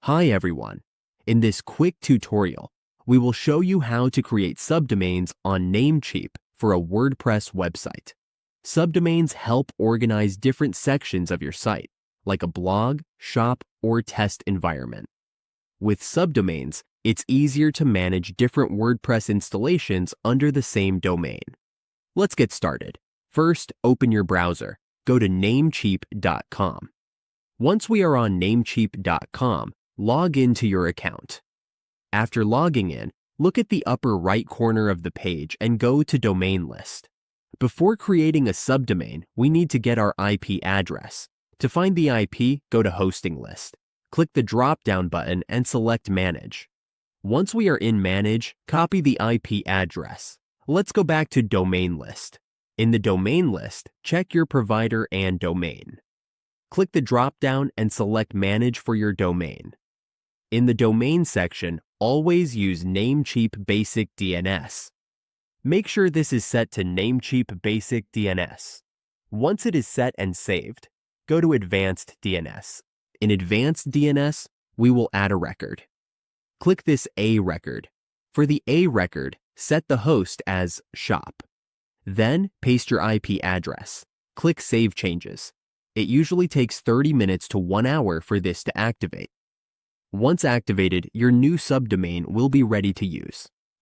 Hi everyone. In this quick tutorial, we will show you how to create subdomains on Namecheap for a WordPress website. Subdomains help organize different sections of your site, like a blog, shop, or test environment. With subdomains, it's easier to manage different WordPress installations under the same domain. Let's get started. First, open your browser. Go to namecheap.com. Once we are on namecheap.com, log into your account. After logging in, look at the upper right corner of the page and go to Domain List. Before creating a subdomain, we need to get our IP address. To find the IP, go to Hosting List. Click the drop-down button and select Manage. Once we are in Manage, copy the IP address. Let's go back to Domain List. In the Domain List, check your provider and domain. Click the drop-down and select Manage for your domain. In the Domain section, always use Namecheap Basic DNS. Make sure this is set to Namecheap Basic DNS. Once it is set and saved, go to Advanced DNS. In Advanced DNS, we will add a record. Click this A record. For the A record, set the host as shop. Then, paste your IP address. Click Save Changes. It usually takes 30 minutes to 1 hour for this to activate. Once activated, your new subdomain will be ready to use.